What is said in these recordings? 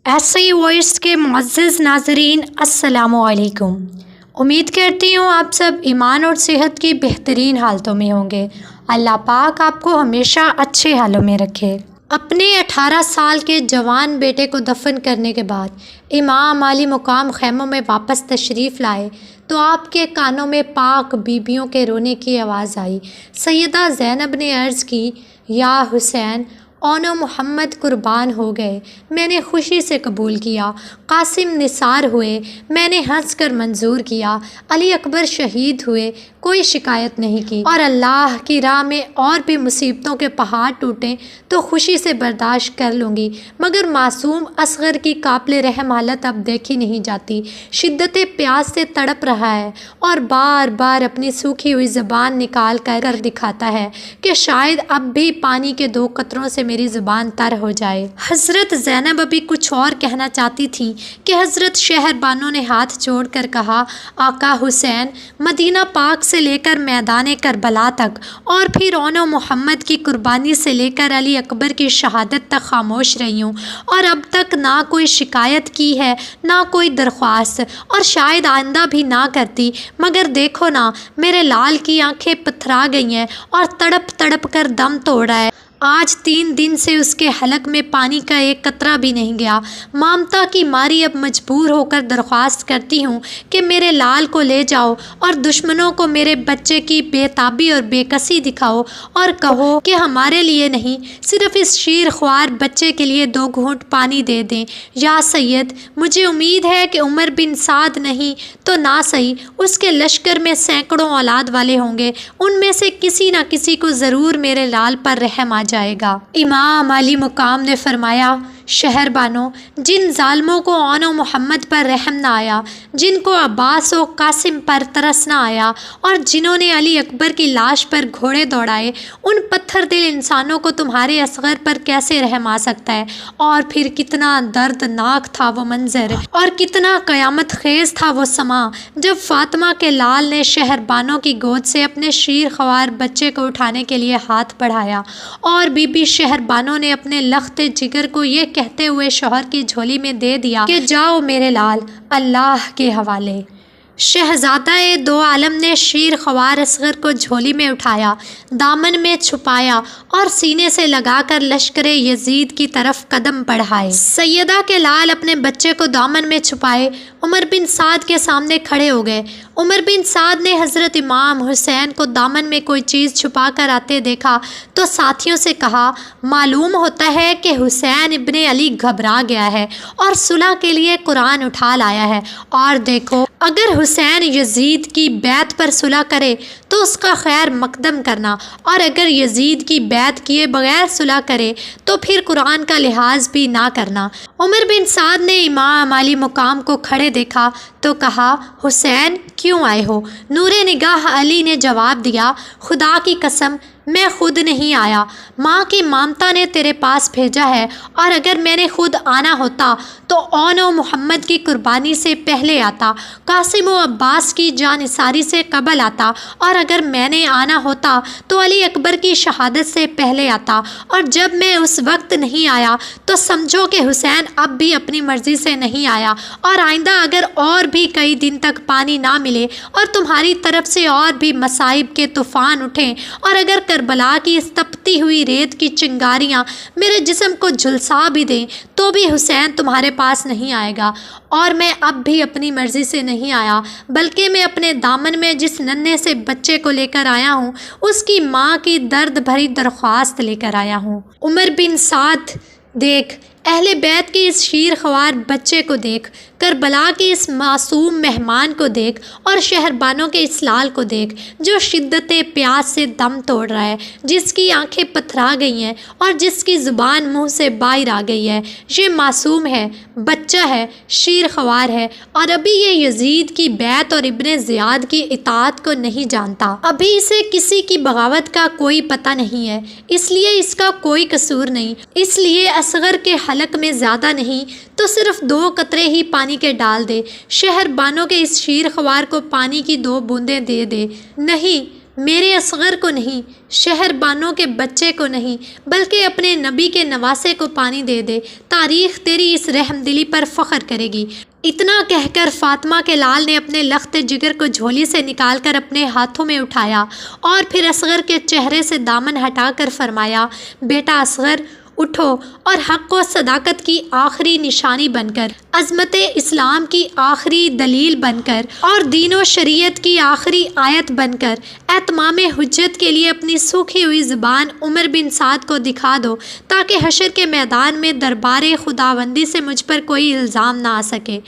ایسے ہی وائس کے معزز ناظرین السلام علیکم۔ امید کرتی ہوں آپ سب ایمان اور صحت کی بہترین حالتوں میں ہوں گے۔ اللہ پاک آپ کو ہمیشہ اچھے حالوں میں رکھے۔ اپنے 18 سال کے جوان بیٹے کو دفن کرنے کے بعد امام علی مقام خیموں میں واپس تشریف لائے تو آپ کے کانوں میں پاک بیبیوں کے رونے کی آواز آئی۔ سیدہ زینب نے عرض کی، یا حسین، اون و محمد قربان ہو گئے، میں نے خوشی سے قبول کیا۔ قاسم نثار ہوئے، میں نے ہنس کر منظور کیا۔ علی اکبر شہید ہوئے، کوئی شکایت نہیں کی، اور اللہ کی راہ میں اور بھی مصیبتوں کے پہاڑ ٹوٹیں تو خوشی سے برداشت کر لوں گی، مگر معصوم اصغر کی قابل رحم حالت اب دیکھی نہیں جاتی۔ شدت پیاس سے تڑپ رہا ہے اور بار بار اپنی سوکھی ہوئی زبان نکال کر دکھاتا ہے کہ شاید اب بھی پانی کے 2 قطروں سے میری زبان تر ہو جائے۔ حضرت زینب ابھی کچھ اور کہنا چاہتی تھیں کہ حضرت شہر بانو نے ہاتھ جوڑ کر کہا، آقا حسین، مدینہ پاک سے لے کر میدان کربلا تک اور پھر اون و محمد کی قربانی سے لے کر علی اکبر کی شہادت تک خاموش رہی ہوں، اور اب تک نہ کوئی شکایت کی ہے نہ کوئی درخواست، اور شاید آئندہ بھی نہ کرتی، مگر دیکھو نا، میرے لال کی آنکھیں پتھرا گئی ہیں اور تڑپ تڑپ کر دم توڑ رہا ہے۔ آج 3 دن سے اس کے حلق میں پانی کا ایک قطرہ بھی نہیں گیا۔ مامتا کی ماری اب مجبور ہو کر درخواست کرتی ہوں کہ میرے لال کو لے جاؤ اور دشمنوں کو میرے بچے کی بے تابی اور بے کسی دکھاؤ اور کہو کہ ہمارے لیے نہیں، صرف اس شیر خوار بچے کے لیے 2 گھونٹ پانی دے دیں۔ یا سید، مجھے امید ہے کہ عمر بن سعد نہیں تو نہ صحیح، اس کے لشکر میں سینکڑوں اولاد والے ہوں گے، ان میں سے کسی نہ کسی کو ضرور میرے لال پر رحم آ جائے گا۔ امام علی مقام نے فرمایا، شہر بانو، جن ظالموں کو اون و محمد پر رحم نہ آیا، جن کو عباس و قاسم پر ترس نہ آیا، اور جنہوں نے علی اکبر کی لاش پر گھوڑے دوڑائے، ان پتھر دل انسانوں کو تمہارے اصغر پر کیسے رحم آ سکتا ہے؟ اور پھر کتنا دردناک تھا وہ منظر، اور کتنا قیامت خیز تھا وہ سما، جب فاطمہ کے لال نے شہر بانو کی گود سے اپنے شیر خوار بچے کو اٹھانے کے لیے ہاتھ بڑھایا، اور بی بی شہر بانو نے اپنے لخت جگر کو یہ کہتے ہوئے شوہر کی جھولی میں دے دیا کہ جاؤ میرے لال، اللہ کے حوالے۔ شہزادہ دو عالم نے شیر خوار اصغر کو جھولی میں اٹھایا، دامن میں چھپایا اور سینے سے لگا کر لشکر یزید کی طرف قدم بڑھائے۔ سیدہ کے لال اپنے بچے کو دامن میں چھپائے عمر بن سعد کے سامنے کھڑے ہو گئے۔ عمر بن سعد نے حضرت امام حسین کو دامن میں کوئی چیز چھپا کر آتے دیکھا تو ساتھیوں سے کہا، معلوم ہوتا ہے کہ حسین ابن علی گھبرا گیا ہے اور صلح کے لیے قرآن اٹھا لایا ہے، اور دیکھو، اگر حسین یزید کی بیعت پر صلح کرے تو اس کا خیر مقدم کرنا، اور اگر یزید کی بیعت کیے بغیر صلح کرے تو پھر قرآن کا لحاظ بھی نہ کرنا۔ عمر بن سعد نے امام علی مقام کو کھڑے دیکھا تو کہا، حسین کیوں آئے ہو؟ نور نگاہ علی نے جواب دیا، خدا کی قسم میں خود نہیں آیا، ماں کی مامتا نے تیرے پاس بھیجا ہے، اور اگر میں نے خود آنا ہوتا تو اون و محمد کی قربانی سے پہلے آتا، قاسم و عباس کی جانثاری سے قبل آتا، اور اگر میں نے آنا ہوتا تو علی اکبر کی شہادت سے پہلے آتا، اور جب میں اس وقت نہیں آیا تو سمجھو کہ حسین اب بھی اپنی مرضی سے نہیں آیا، اور آئندہ اگر اور بھی کئی دن تک پانی نہ ملے اور تمہاری طرف سے اور بھی مصائب کے طوفان اٹھیں، اور اگر کربلا کی اس تپتی ہوئی ریت کی چنگاریاں میرے جسم کو جھلسا بھی دیں تو بھی حسین تمہارے پاس نہیں آئے گا، اور میں اب بھی اپنی مرضی سے نہیں آیا، بلکہ میں اپنے دامن میں جس ننھے سے بچے کو لے کر آیا ہوں اس کی ماں کی درد بھری درخواست لے کر آیا ہوں۔ عمر بن سعد، دیکھ، اہل بیت کے اس شیر خوار بچے کو دیکھ، کربلا کے اس معصوم مہمان کو دیکھ، اور شہر بانو کے اس لال کو دیکھ جو شدت پیاس سے دم توڑ رہا ہے، جس کی آنکھیں پتھرا گئی ہیں اور جس کی زبان منہ سے باہر آ گئی ہے۔ یہ معصوم ہے، بچہ ہے، شیر خوار ہے، اور ابھی یہ یزید کی بیعت اور ابن زیاد کی اطاعت کو نہیں جانتا، ابھی اسے کسی کی بغاوت کا کوئی پتہ نہیں ہے، اس لیے اس کا کوئی قصور نہیں، اس لیے اصغر کے حلق میں زیادہ نہیں تو صرف 2 قطرے ہی پانی کے ڈال دے، شہر بانو کے اس شیر خوار کو پانی کی 2 بوندیں دے دے۔ نہیں، میرے اصغر کو نہیں، شہر بانوں کے بچے کو نہیں، بلکہ اپنے نبی کے نواسے کو پانی دے دے، تاریخ تیری اس رحم دلی پر فخر کرے گی۔ اتنا کہہ کر فاطمہ کے لال نے اپنے لخت جگر کو جھولی سے نکال کر اپنے ہاتھوں میں اٹھایا اور پھر اصغر کے چہرے سے دامن ہٹا کر فرمایا، بیٹا اصغر، اٹھو اور حق و صداقت کی آخری نشانی بن کر، عظمت اسلام کی آخری دلیل بن کر اور دین و شریعت کی آخری آیت بن کر اتمام حجت کے لیے اپنی سوکھی ہوئی زبان عمر بن سعد کو دکھا دو، تاکہ حشر کے میدان میں دربار خداوندی سے مجھ پر کوئی الزام نہ آ سکے۔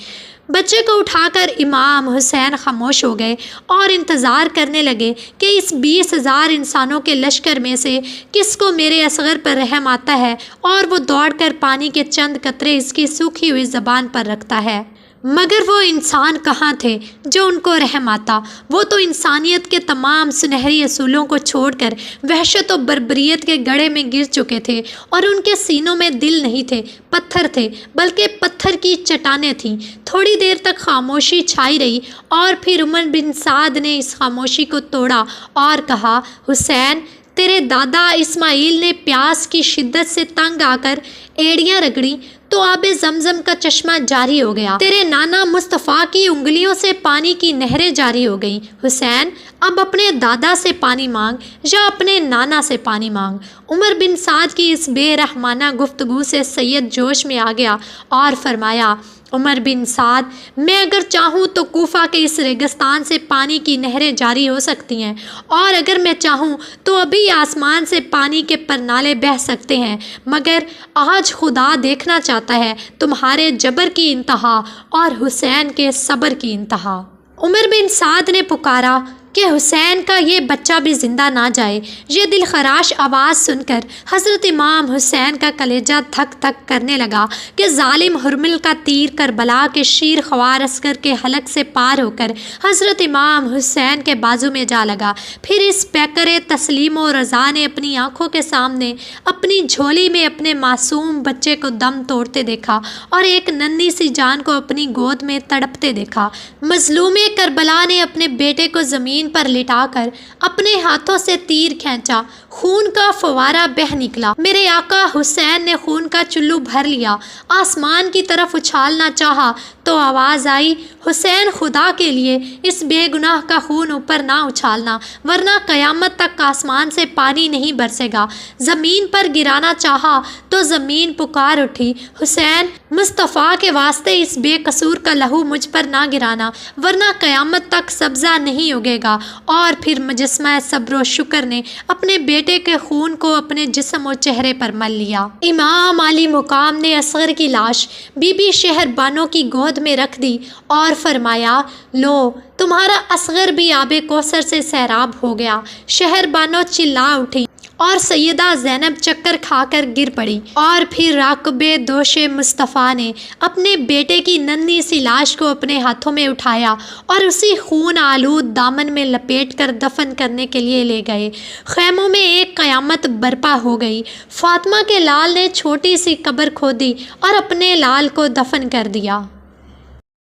بچے کو اٹھا کر امام حسین خاموش ہو گئے اور انتظار کرنے لگے کہ اس 20,000 انسانوں کے لشکر میں سے کس کو میرے اصغر پر رحم آتا ہے اور وہ دوڑ کر پانی کے چند قطرے اس کی سوکھی ہوئی زبان پر رکھتا ہے۔ مگر وہ انسان کہاں تھے جو ان کو رحم آتا؟ وہ تو انسانیت کے تمام سنہری اصولوں کو چھوڑ کر وحشت و بربریت کے گڑھے میں گر چکے تھے، اور ان کے سینوں میں دل نہیں تھے، پتھر تھے، بلکہ پتھر کی چٹانیں تھیں۔ تھوڑی دیر تک خاموشی چھائی رہی اور پھر عمر بن سعد نے اس خاموشی کو توڑا اور کہا، حسین، تیرے دادا اسماعیل نے پیاس کی شدت سے تنگ آ کر ایڑیاں رگڑیں تو آب زمزم کا چشمہ جاری ہو گیا۔ تیرے نانا مصطفیٰ کی انگلیوں سے پانی کی نہریں جاری ہو گئیں۔ حسین، اب اپنے دادا سے پانی مانگ یا اپنے نانا سے پانی مانگ۔ عمر بن سعد کی اس بے رحمانہ گفتگو سے سید جوش میں آ گیا اور فرمایا، عمر بن سعد، میں اگر چاہوں تو کوفہ کے اس ریگستان سے پانی کی نہریں جاری ہو سکتی ہیں، اور اگر میں چاہوں تو ابھی آسمان سے پانی کے پرنالے بہہ سکتے ہیں، مگر آج خدا دیکھنا چاہتا ہے تمہارے جبر کی انتہا اور حسین کے صبر کی انتہا۔ عمر بن سعد نے پکارا کہ حسین کا یہ بچہ بھی زندہ نہ جائے۔ یہ دل خراش آواز سن کر حضرت امام حسین کا کلیجہ دھک دھک کرنے لگا کہ ظالم حرمل کا تیر کربلا کے شیر خوار عسکر کے حلق سے پار ہو کر حضرت امام حسین کے بازو میں جا لگا۔ پھر اس پیکر تسلیم و رضا نے اپنی آنکھوں کے سامنے اپنی جھولی میں اپنے معصوم بچے کو دم توڑتے دیکھا اور ایک ننھی سی جان کو اپنی گود میں تڑپتے دیکھا۔ مظلوم کربلا نے اپنے بیٹے کو زمین پر لٹا کر اپنے ہاتھوں سے تیر کھینچا، خون کا فوارہ بہہ نکلا۔ میرے آقا حسین نے خون کا چلو بھر لیا، آسمان کی طرف اچھالنا چاہا تو آواز آئی، حسین، خدا کے لیے اس بے گناہ کا خون اوپر نہ اچھالنا، ورنہ قیامت تک آسمان سے پانی نہیں برسے گا۔ زمین پر گرانا چاہا تو زمین پکار اٹھی، حسین، مصطفیٰ کے واسطے اس بے قصور کا لہو مجھ پر نہ گرانا، ورنہ قیامت تک سبزہ نہیں اگے گا۔ اور پھر مجسمہ صبر و شکر نے اپنے بیٹے کے خون کو اپنے جسم و چہرے پر مل لیا۔ امام علی مقام نے اصغر کی لاش بی بی شہر بانو کی گود میں رکھ دی اور فرمایا، لو، تمہارا اصغر بھی آب کوثر سے سیراب ہو گیا۔ شہر بانو چلا اٹھی اور سیدہ زینب چکر کھا کر گر پڑی، اور پھر راکب دوش مصطفیٰ نے اپنے بیٹے کی ننھی سی لاش کو اپنے ہاتھوں میں اٹھایا اور اسی خون آلود دامن میں لپیٹ کر دفن کرنے کے لیے لے گئے۔ خیموں میں ایک قیامت برپا ہو گئی۔ فاطمہ کے لال نے چھوٹی سی قبر کھودی اور اپنے لال کو دفن کر دیا۔